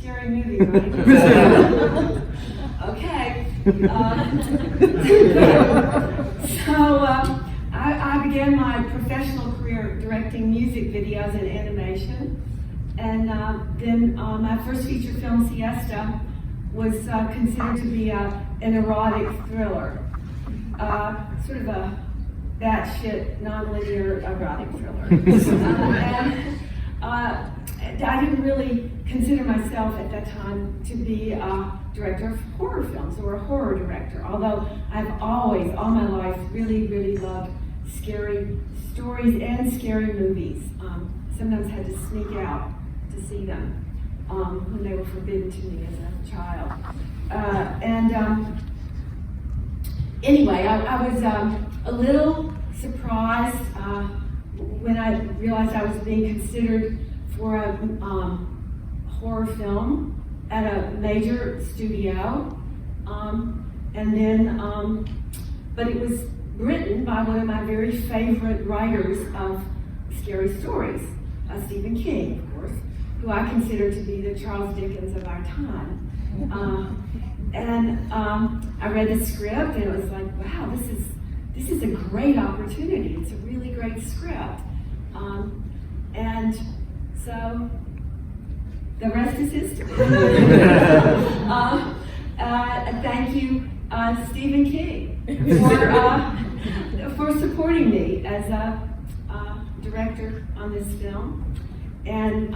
scary movie, right? Okay. I began my professional career directing music videos and animation. And then my first feature film, Siesta, was considered to be an erotic thriller. Sort of a batshit, non-linear erotic thriller. I didn't really consider myself at that time to be a director of horror films or a horror director, although I've always, all my life, really, really loved scary stories and scary movies. Sometimes had to sneak out to see them when they were forbidden to me as a child. Anyway, I was a little surprised when I realized I was being considered for a horror film at a major studio, but it was written by one of my very favorite writers of scary stories, Stephen King, of course, who I consider to be the Charles Dickens of our time. I read the script and it was like, wow, this is a great opportunity. It's a really great script. So the rest is history. Thank you, Stephen King, for supporting me as a director on this film. And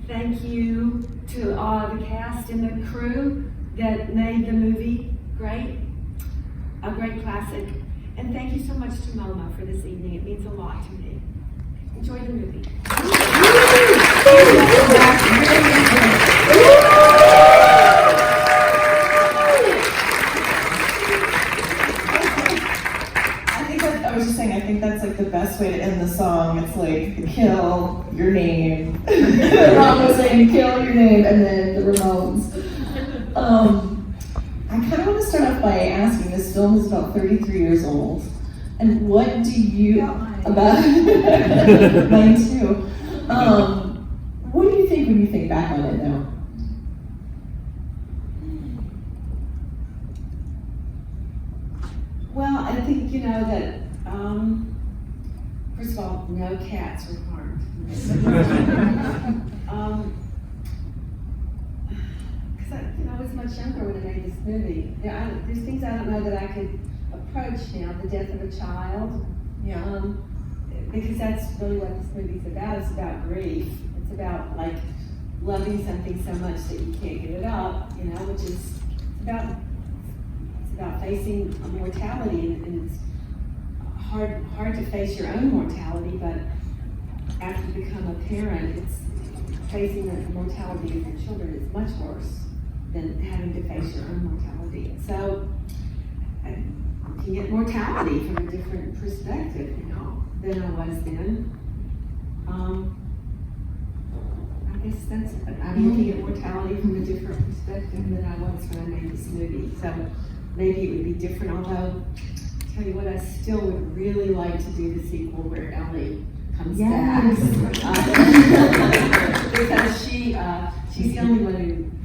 thank you to the cast and the crew that made the movie great, a great classic. And thank you so much to MoMA for this evening. It means a lot to me. Enjoy the movie. I was just saying, I think that's like the best way to end the song. It's like, kill your name. Ron was saying, kill your name, and then the Ramones. I kind of want to start off by asking, this film is about 33 years old. And what do you, about, mine too. What do you think when you think back on it now? Well, I think, that, first of all, no cats were harmed. Because I was much younger when I made this movie. There's things I don't know that I could approach now, the death of a child. Yeah. Because that's really what this movie's about. It's about grief. It's about like loving something so much that you can't give it up, which is about facing a mortality, and it's hard to face your own mortality, but after you become a parent, it's facing the mortality of your children is much worse than having to face your own mortality. So looking at mortality from a different perspective, than I was then. I guess I'm looking at mortality from a different perspective than I was when I made this movie. So maybe it would be different, although, tell you what, I still would really like to do the sequel where Ellie comes back. Because she's the only one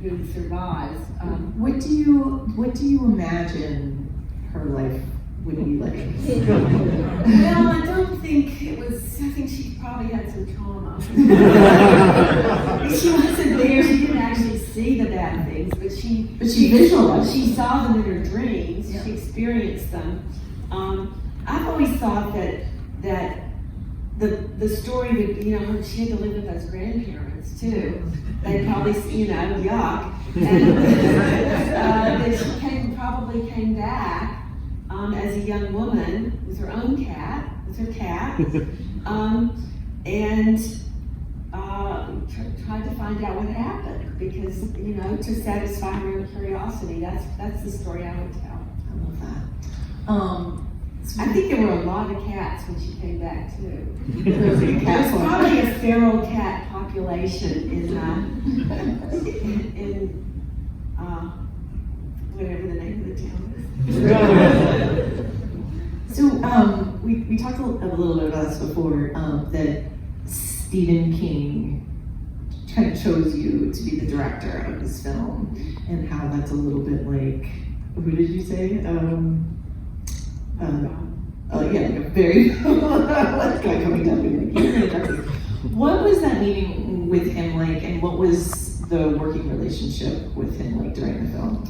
who survives. What do you imagine her life would be like? Well, I don't think it was, I think she probably had some trauma. She wasn't there, she didn't actually see the bad things, but she visualized. She saw them in her dreams, yeah. She experienced them. I've always thought that the story would, she had to live with those grandparents too. They probably, yuck. And that she probably came back as a young woman with her own cat, and tried to find out what happened, because, to satisfy her own curiosity. That's the story I would tell. I love that. I think there were a lot of cats when she came back too. There's probably a feral cat population in whatever the name of the town is. So we talked a little bit about this before, that Stephen King kind of chose you to be the director of this film, and how that's a little bit like, who did you say? Like a very like guy coming down and like, you're gonna direct this. What was that meeting with him like, and what was the working relationship with him like during the film?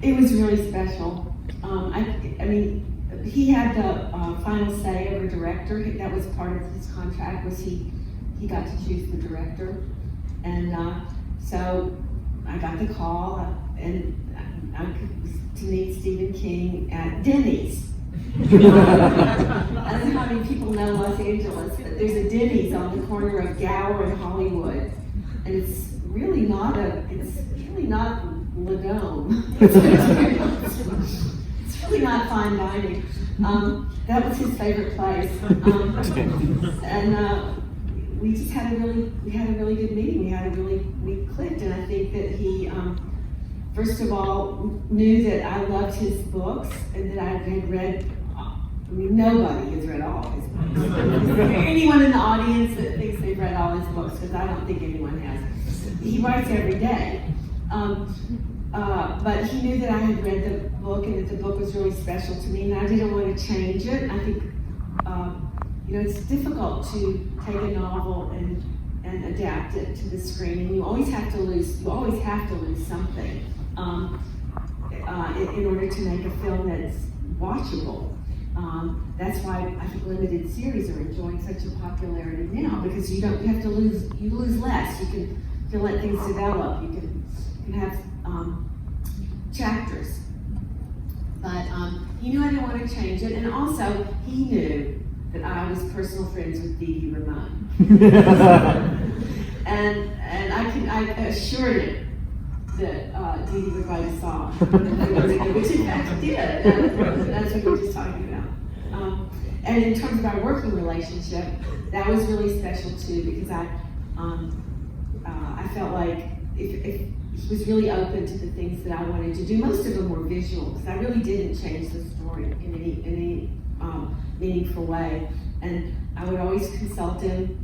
It was really special. I mean, he had the final say over director. That was part of his contract, was he got to choose the director. And so I got the call and to meet Stephen King at Denny's. I don't know how many people know Los Angeles, but there's a Denny's on the corner of Gower and Hollywood, and it's really not Ladome. It's really not fine dining. That was his favorite place, and we just had a really good meeting. We clicked, and I think that he, first of all, knew that I loved his books and that I had read. I mean, nobody has read all his books. Is there anyone in the audience that thinks they've read all his books? Because I don't think anyone has. He writes every day. But he knew that I had read the book and that the book was really special to me, and I didn't want to change it. I think, it's difficult to take a novel and adapt it to the screen, and you always have to lose something in order to make a film that's watchable. That's why I think limited series are enjoying such a popularity now, because you lose less. You can let things develop. You can have chapters. But he knew I didn't want to change it, and also he knew that I was personal friends with Dee Dee Ramone. and I assured him that Dee Dee would write a song, which in fact did. That's what we were just talking about. And in terms of our working relationship, that was really special too, because I felt like if he was really open to the things that I wanted to do. Most of them were visual, because I really didn't change the story in any meaningful way. And I would always consult him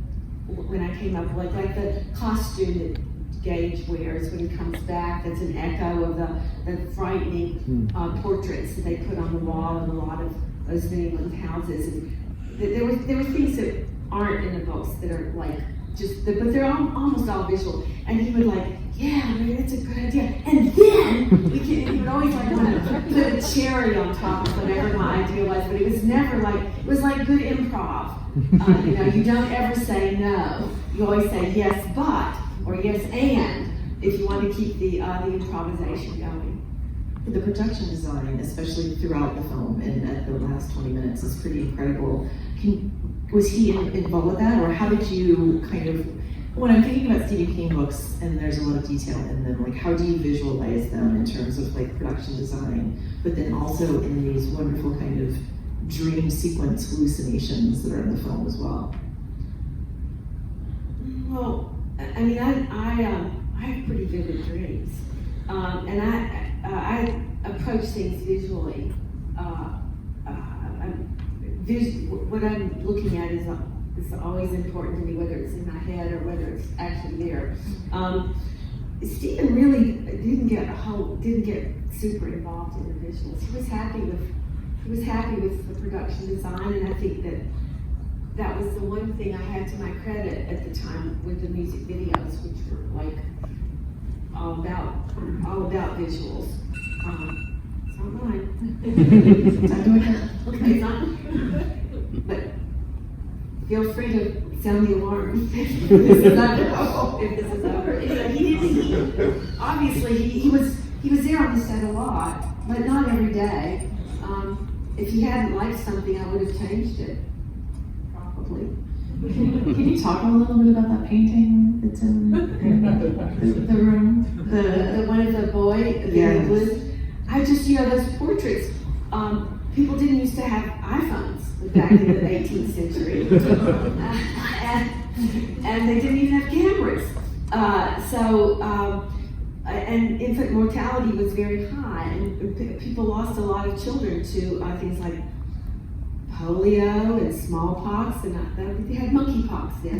when I came up with like the costume that Gage wears when he comes back. That's an echo of the frightening portraits that they put on the wall in a lot of those New England houses. And there were things that aren't in the books that are like but they're almost all visual. And he would like, yeah, maybe that's a good idea. And then he would always like want to put a cherry on top of whatever my idea was, but it was never like, it was like good improv. You don't ever say no. You always say yes, but, or yes, and, if you want to keep the improvisation going. The production design, especially throughout the film and at the last 20 minutes, is pretty incredible. Was he involved with that, or how did you kind of, when I'm thinking about Stephen King books and there's a lot of detail in them, like how do you visualize them in terms of like production design, but then also in these wonderful kind of dream sequence hallucinations that are in the film as well? Well, I mean, I have pretty vivid dreams, and I approach things visually. What I'm looking at is always important to me, whether it's in my head or whether it's actually there. Stephen really didn't get super involved in the visuals. He was happy with the production design, and I think that was the one thing I had to my credit at the time with the music videos, which were like all about visuals. It's not mine. Okay, it's not. But feel free to sound the alarm if this is over. Anyway, obviously he was there on the set a lot, but not every day. If he hadn't liked something, I would have changed it, probably. Can you talk a little bit about that painting that's in the room? The one of the boy, the I just, those portraits, people didn't used to have iPhones back in the 18th century. And they didn't even have cameras. And infant mortality was very high, and people lost a lot of children to things like polio and smallpox, and they had monkeypox then,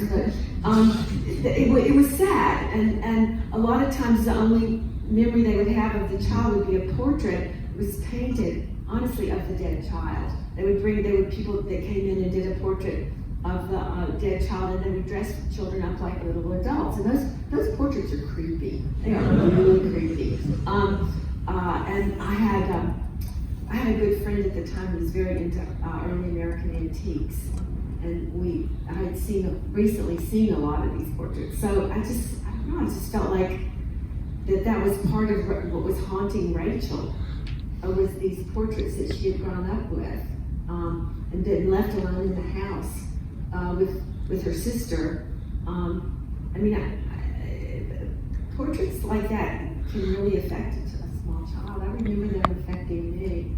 but it was sad, and a lot of times the only memory they would have of the child would be a portrait that was painted, honestly, of the dead child. There were people that came in and did a portrait of the dead child, and they would dress children up like little adults, and those portraits are creepy. They are really creepy. And I had a good friend at the time who was very into early American antiques, and I had recently seen a lot of these portraits. So I don't know, I just felt like that was part of what was haunting Rachel, was these portraits that she had grown up with, and been left alone in the house with her sister. Portraits like that can really affect a small child. I remember them affecting me.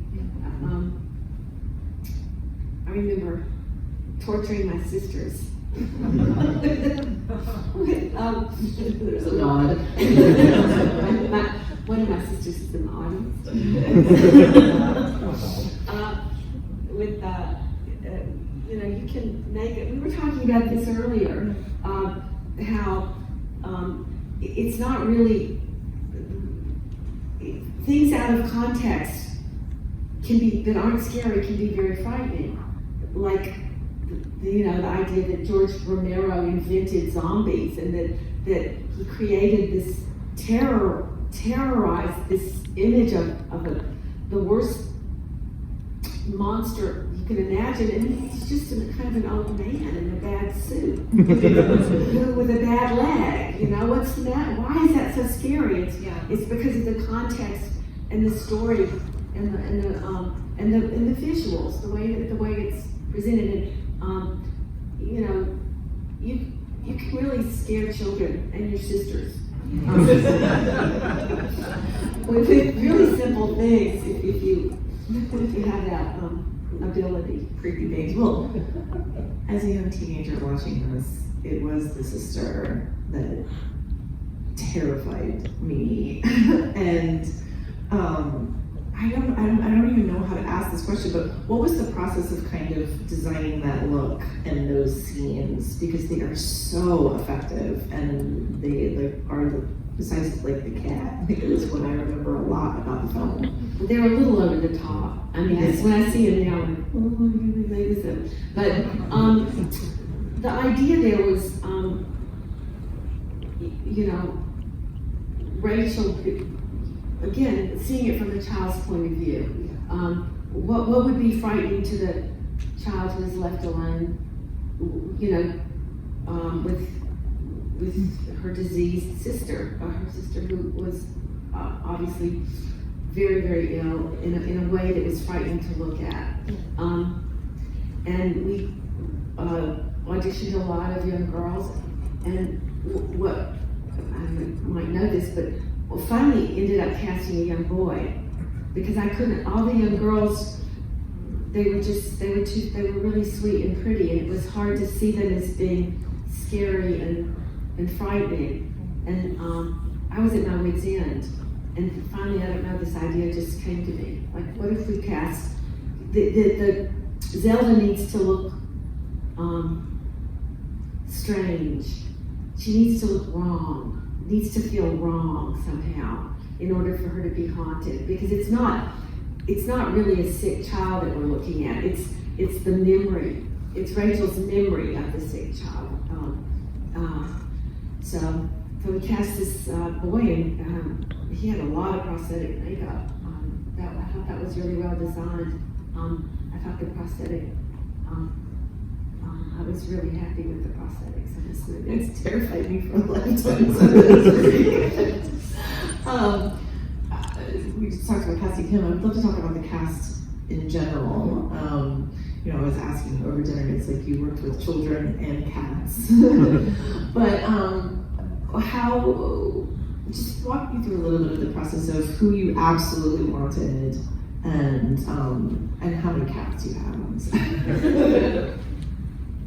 I remember torturing my sisters. There's a nod. One of my sisters is in the audience. You can make it. We were talking about this earlier, how it's not really, things out of context that aren't scary can be very frightening. Like, the idea that George Romero invented zombies, and that he created this terrorized this image of the worst monster you can imagine, and he's just kind of an old man in a bad suit with a bad leg. What's the matter? Why is that so scary? It's because of the context and the story and the visuals, the way it's presented. You can really scare children and your sisters with really simple things if you have that ability. Creepy things. Well, as a young teenager watching this, it was the sister that terrified me, and I don't even know how to ask this question, but what was the process of kind of designing that look and those scenes? Because they are so effective, and they are besides the cat. I think it was what I remember a lot about the film. They're a little over the top. When I see them now, I'm like, oh my goodness, maybe so. But the idea there was, Rachel, again, seeing it from the child's point of view. What would be frightening to the child who is left alone, with her diseased sister, her sister who was obviously very, very ill in a way that was frightening to look at. And we auditioned a lot of young girls, and what, I might know this, but finally ended up casting a young boy, because I couldn't, all the young girls, they were really sweet and pretty, and it was hard to see them as being scary and frightening. And I was at my wit's end. And finally, I don't know, this idea just came to me. Like, what if we cast, the Zelda needs to look strange. She needs to look wrong, needs to feel wrong somehow in order for her to be haunted. Because it's not really a sick child that we're looking at. It's the memory. It's Rachel's memory of the sick child. So we cast this boy, and he had a lot of prosthetic makeup. I thought that was really well designed. I thought the prosthetic, I was really happy with the prosthetics in this movie. It's terrified me for a lifetime. So we just talked about casting him. I'd love to talk about the cast in general. I was asking over dinner, it's like you worked with children and cats. But just walk me through a little bit of the process of who you absolutely wanted, and how many cats you had on set.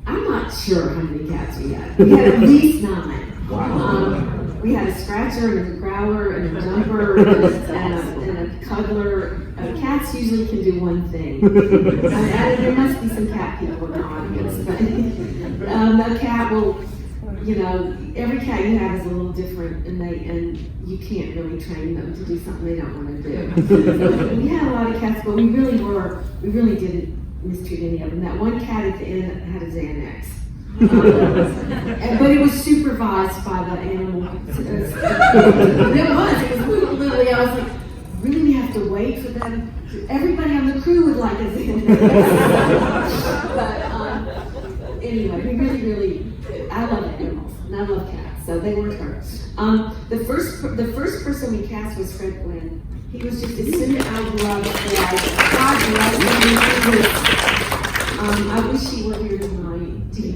I'm not sure how many cats we had. We had at least 9. Wow. We had a scratcher and a growler and a jumper and a cuddler. Cats usually can do one thing. There must be some cat people in the audience, but a cat will, every cat you have is a little different, and you can't really train them to do something they don't want to do. So we had a lot of cats, but we really didn't mistreat any of them. That one cat at the end had a Xanax. But it was supervised by the animal. It was literally, I was like, really, we have to wait for them? Everybody on the crew would like a Xanax. But anyway, we really, I love animals, and I love cats, so they weren't hurt. The first person we cast was Fred Gwynn. He was just, as soon as I loved Fred, God bless him. I wish he were here tonight.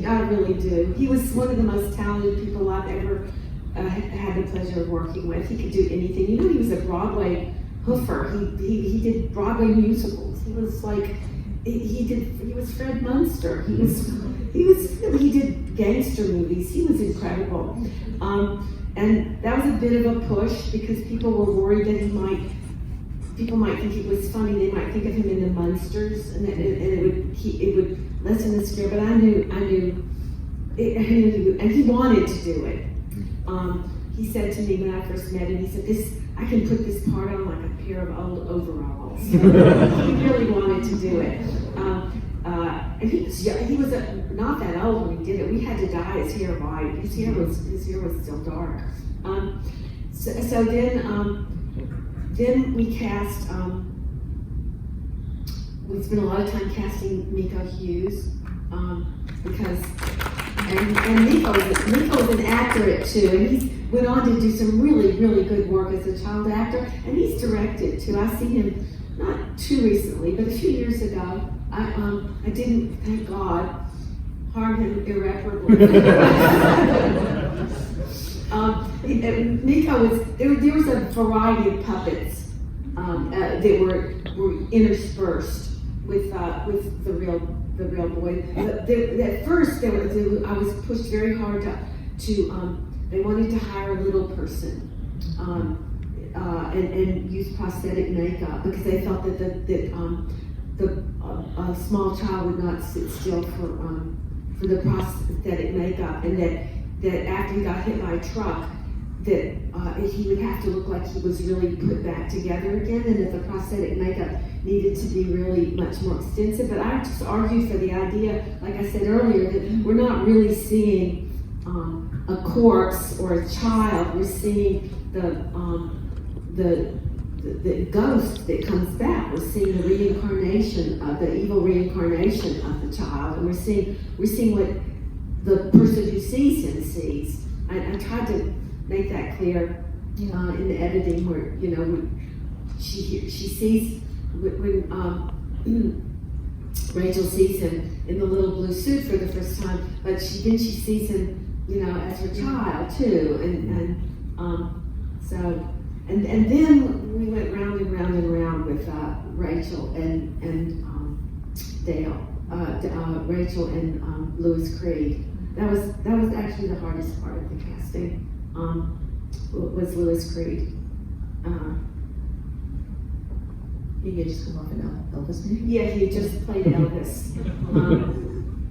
I really do. He was one of the most talented people I've ever had the pleasure of working with. He could do anything. He was a Broadway hoofer. He did Broadway musicals. He was like, he was Fred Munster. He did gangster movies. He was incredible. And that was a bit of a push because people were worried that people might think it was funny. They might think of him in the Munsters, and it would lessen the scare. But I knew, and he wanted to do it. He said to me when I first met him, he said, I can put this part on like a pair of old overalls. He really wanted to do it. And he was not that old when he did it. We had to dye his hair white. His hair was still dark. So then we cast, we spent a lot of time casting Miko Hughes, because, and Miko was an actor too, and he went on to do some really, really good work as a child actor, and he's directed too. I've seen him not too recently, but a few years ago. I didn't, thank God, harm him irreparably. Miko there was a variety of puppets that were interspersed with the real boy. At first, I was pushed very hard to they wanted to hire a little person and use prosthetic makeup because they thought that a small child would not sit still for the prosthetic makeup, and that after he got hit by a truck, that he would have to look like he was really put back together again, and that the prosthetic makeup needed to be really much more extensive. But I just argued for the idea, like I said earlier, that we're not really seeing a corpse or a child. We're seeing the ghost that comes back. We're seeing the reincarnation of the evil reincarnation of the child, and we're seeing what the person who sees him sees. I tried to make that clear in the editing, where when she sees when Rachel sees him in the little blue suit for the first time, but then she sees him as her child too, and then we went round and round and round with Rachel and Dale, Rachel and Louis Creed. That was actually the hardest part of the casting. Was Louis Creed. He had just come off an Elvis movie? Yeah, he just played Elvis.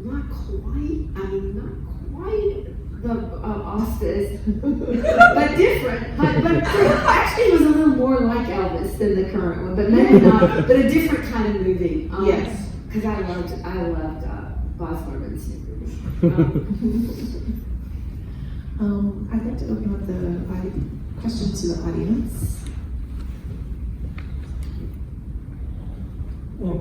Not quite the Oscars, but different. But actually, it was a little more like Elvis than the current one, but maybe not. But a different kind of movie. Yes, because I loved Baz Luhrmann's movie. I'd like to open up the questions to the audience. Well,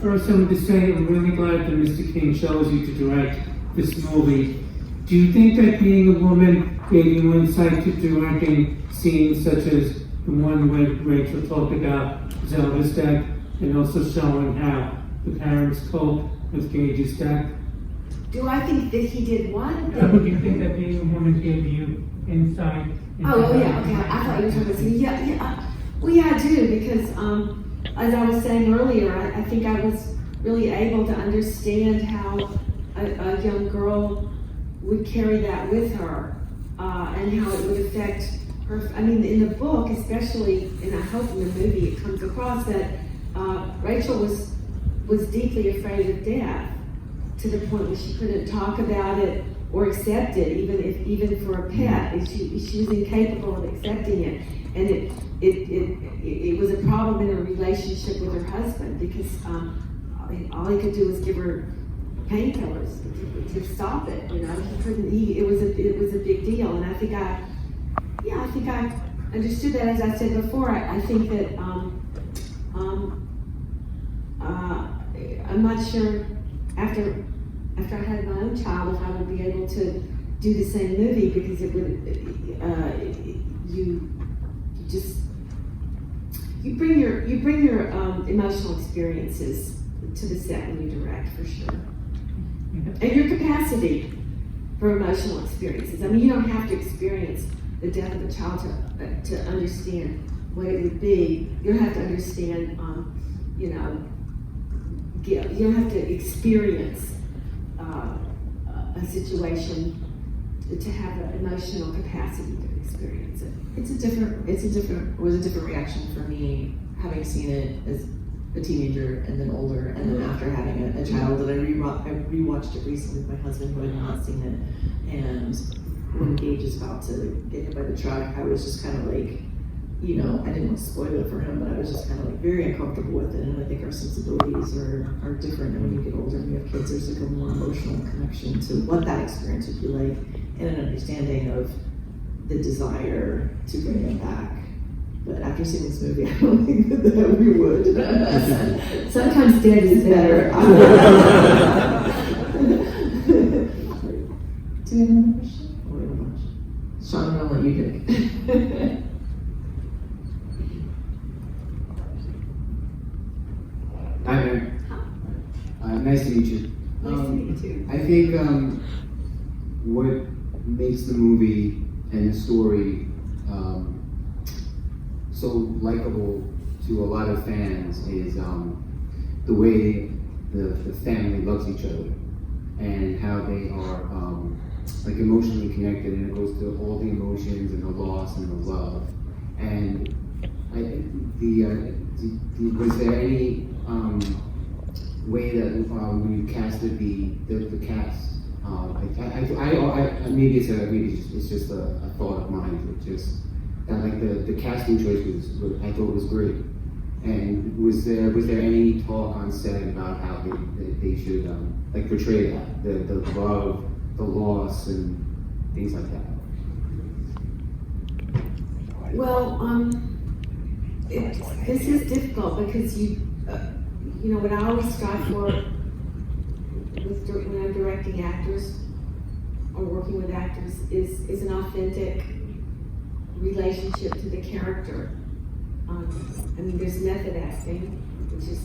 first I want to say I'm really glad that Mr. King chose you to direct this movie. Do you think that being a woman gave you insight to directing scenes such as the one where Rachel talked about Zelda's death, and also showing how the parents cope with Gage's death? Do I think that he did what? Do you think that being a woman gave you insight? Oh yeah, okay. I thought you were talking about yeah. Well, yeah, I do, because as I was saying earlier, I think I was really able to understand how a young girl would carry that with her, and how it would affect I mean, in the book especially, and I hope in the movie it comes across that Rachel was deeply afraid of death to the point where she couldn't talk about it or accept it, even for a pet. She was incapable of accepting it, and it was a problem in her relationship with her husband because all he could do was give her painkillers to stop it. You know, he couldn't. It was a big deal, and I think I understood that. As I said before, I think that I'm not sure after I had my own child if I would be able to do the same movie because it would you bring your emotional experiences to the set when you direct, for sure, and your capacity for emotional experiences. I mean, you don't have to experience the death of a child to understand what it would be. You don't have to understand, you don't have to experience a situation to have the emotional capacity to experience it. It was a different reaction for me having seen it as a teenager and then older, and then after having a child. And I rewatched it recently with my husband who had not seen it, and when Gage is about to get hit by the truck, I was just kind of like, I didn't want to spoil it for him, but I was just kind of like very uncomfortable with it. And I think our sensibilities are different, and when you get older and you have kids, there's like a more emotional connection to what that experience would be like, and an understanding of the desire to bring it back. But after seeing this movie, I don't think that we would. Sometimes dead is better. Do you have another question? Sean, I'll let you pick. Hi there. Nice to meet you. Nice to meet you. I think what makes the movie and the story so likable to a lot of fans is the way the family loves each other and how they are like emotionally connected, and it goes to all the emotions and the loss and the love. And was there any way that when you casted the cast, maybe it's just a thought of mine, but just that like the casting choice I thought was great. And was there any talk on set about how they should like portray that the love, the loss, and things like that? Well, this is difficult because what I always strive for when I'm directing actors or working with actors is an authentic relationship to the character. I mean, there's method acting, which is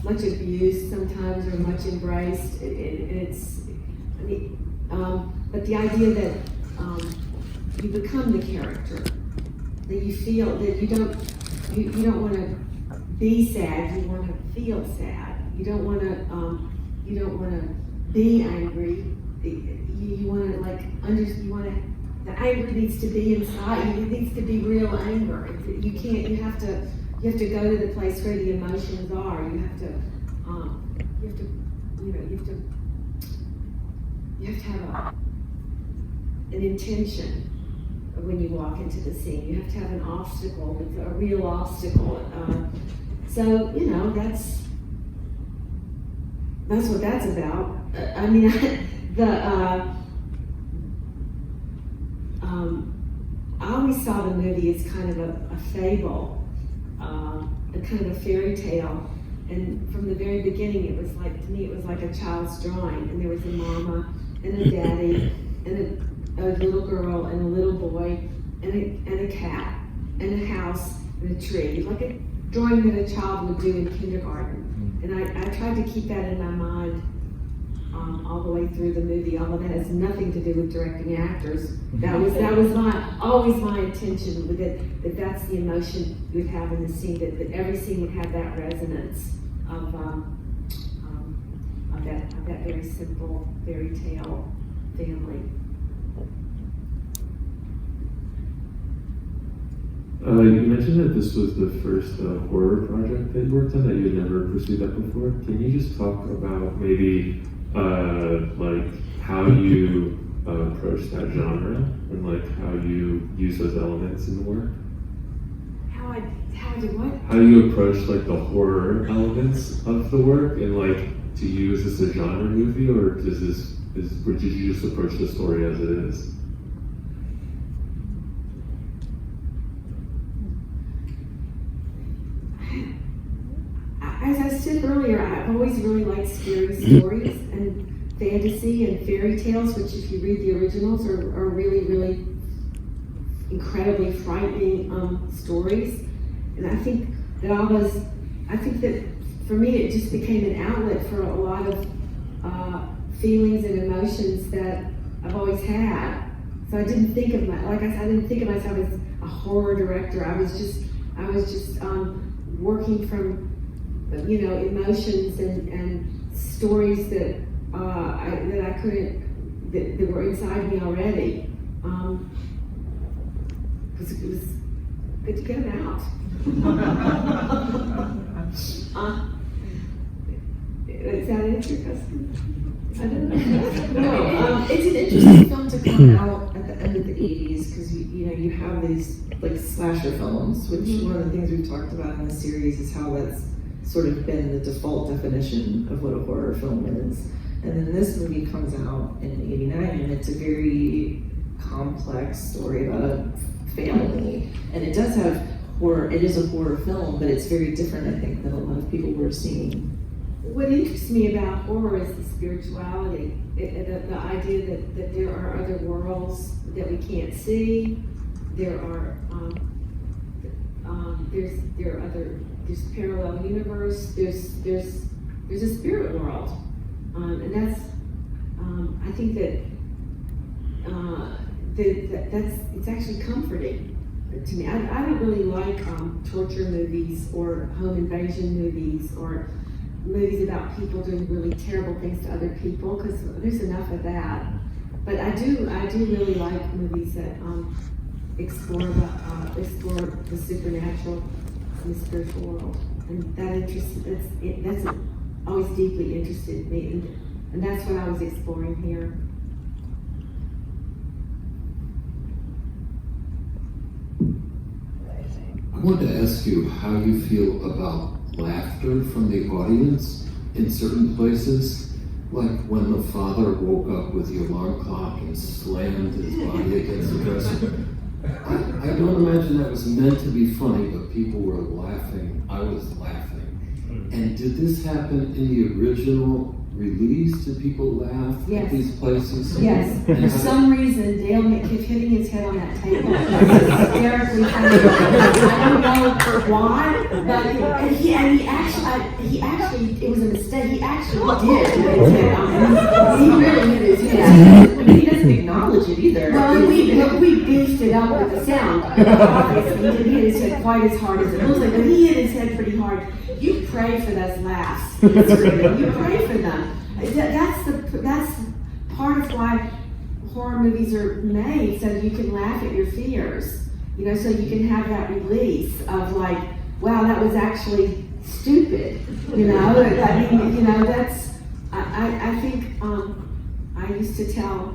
much abused sometimes or much embraced. But the idea that you become the character, that you feel that you don't want to be sad, you want to feel sad. You don't want to be angry. You want to the anger needs to be inside you. It needs to be real anger. You have to go to the place where the emotions are. You have to have an intention when you walk into the scene. You have to have an obstacle, a real obstacle. So that's what that's about. I mean, I always saw the movie as kind of a fable, a kind of a fairy tale. And from the very beginning, to me, it was like a child's drawing. And there was a mama and a daddy and a little girl and a little boy and a cat and a house and a tree, like a drawing that a child would do in kindergarten. And I tried to keep that in my mind all the way through the movie, although that has nothing to do with directing actors. That was always my intention, with that's the emotion you would have in the scene, that every scene would have that resonance of that very simple fairy tale family. You mentioned that this was the first horror project that you worked on, that you had never pursued that before. Can you just talk about maybe like how you approach that genre and like how you use those elements in the work? How I do what? How you approach like the horror elements of the work, and like, do you use this a genre movie, or or did you just approach the story as it is? As I said earlier, I've always really liked scary stories and fantasy and fairy tales, which if you read the originals are really, really incredibly frightening stories. And I think that for me it just became an outlet for a lot of feelings and emotions that I've always had. So I didn't think of I didn't think of myself as a horror director. I was just working from emotions and stories that I couldn't that were inside me already. Because it was good to get them out. Does that answer your question? I don't know. No, it's an interesting film to come out at the end of the 80s, because you have these like slasher films, which one of the things we've talked about in the series is how that's sort of been the default definition of what a horror film is. And then this movie comes out in '89, and it's a very complex story about a family, and it does have horror. It is a horror film, but it's very different, I think, than a lot of people were seeing. What interests me about horror is the spirituality, the idea that there are other worlds that we can't see. There's parallel universe. There's a spirit world, and that's I think it's actually comforting to me. I don't really like torture movies or home invasion movies or movies about people doing really terrible things to other people, because there's enough of that. But I do really like movies that explore the supernatural and the spiritual world, and that's always deeply interested me, and that's what I was exploring here. I wanted to ask you how you feel about laughter from the audience in certain places, like when the father woke up with the alarm clock and slammed his body against the dresser. I don't imagine that was meant to be funny, but people were laughing. I was laughing. And did this happen in the original release? Did people laugh at these places? Yes. For some reason, Dale kept hitting his head on that table. Hysterically funny. I don't know why, but he actually, it was a mistake. He actually did hit his head on. He really hit his head. But he doesn't acknowledge it either. Well, we beefed it up with the sound. Obviously, he didn't hit his head quite as hard as it looks like, but he hit his head pretty hard. You pray for those laughs. You pray for them. That's part of why horror movies are made, so you can laugh at your fears. So you can have that release of like, wow, that was actually stupid. I mean, that's. I think I used to tell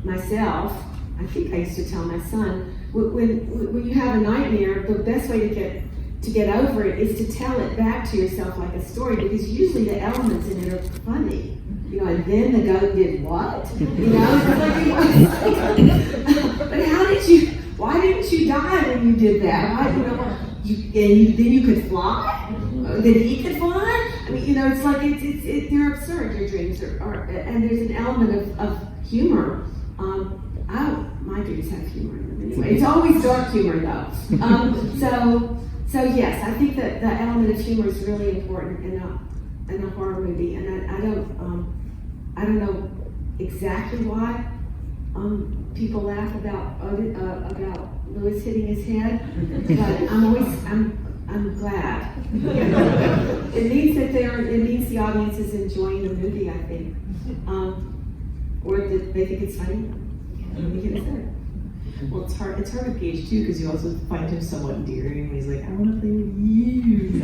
myself. I think I used to tell my son, when you have a nightmare, the best way to get over it is to tell it back to yourself like a story, because usually the elements in it are funny. And then the goat did what? But why didn't you die when you did that? Then you could fly? Then he could fly? I mean, it's like, they're absurd, your dreams are, and there's an element of humor. My dreams have humor in them anyway. It's always dark humor though. So yes, I think that the element of humor is really important in a horror movie, and I don't know exactly why people laugh about Louis hitting his head, but I'm glad. It means the audience is enjoying the movie, I think, or that they think it's funny. Well, it's hard with Gage too, because you also find him somewhat endearing when he's like, I want to play with you.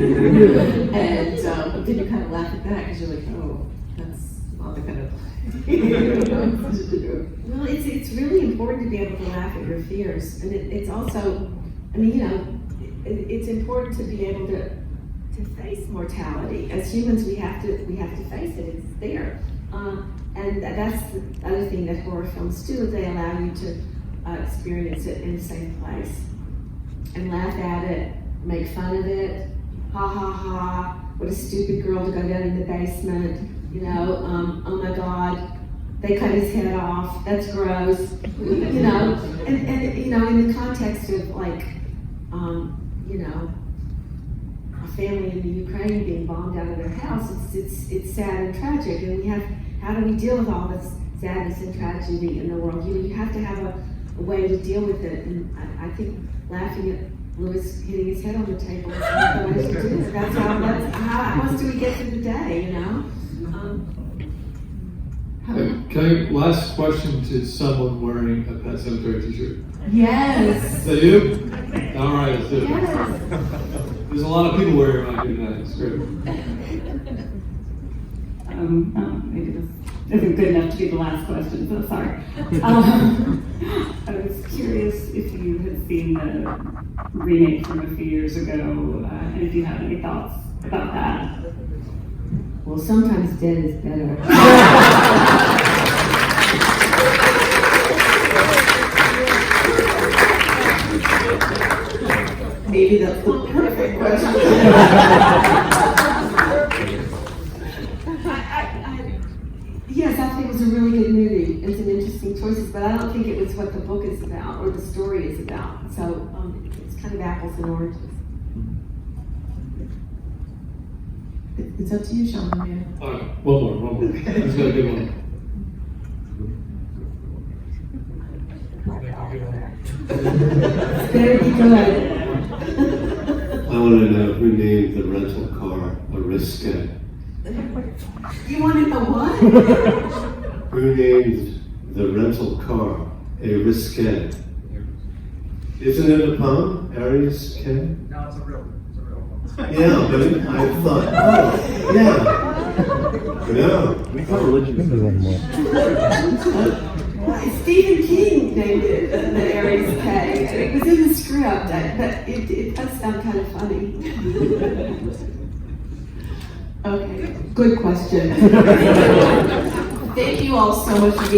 And but then you kind of laugh at that because you're like, oh, that's not the kind of Well, it's really important to be able to laugh at your fears, and it's also, I mean, you know, it's important to be able to face mortality. As humans, we have to face it. It's there, and that's the other thing that horror films do. Is they allow you to experience it in a safe place and laugh at it, make fun of it. Ha ha ha! What a stupid girl to go down in the basement. You know, oh my God, they cut his head off. That's gross. You know, and you know, in the context of like, you know, a family in the Ukraine being bombed out of their house, it's sad and tragic. And we have, how do we deal with all this sadness and tragedy in the world? You have to have a way to deal with it. And I think laughing at Lewis hitting his head on the table is not the way to do it. That's how else do we get through the day, you know? Last question to someone wearing a Pet Sematary t-shirt. yes. Is that you? All right, let's do it. Yes. There's a lot of people wearing mine doing that. It's great. Maybe this isn't good enough to be the last question, so sorry. I was curious if you had seen the remake from a few years ago, and if you had any thoughts about that. Well, sometimes dead is better. Maybe that's the perfect question. Yes, I think it was a really good movie and some interesting choices, but I don't think it was what the book is about or the story is about. So it's kind of apples and oranges. It's up to you, Sean. All right, one more. Let's go, good one. Very good. I want to rename the rental car a risque. You want to know what? Renamed the rental car a risque. Isn't it a pun? Aries K? No, it's a real one. Yeah, but I thought, oh, yeah. No. We got religion. Stephen King named it the Aries K. It was in the script, but it does sound kind of funny. Okay, good question. Thank you all so much for being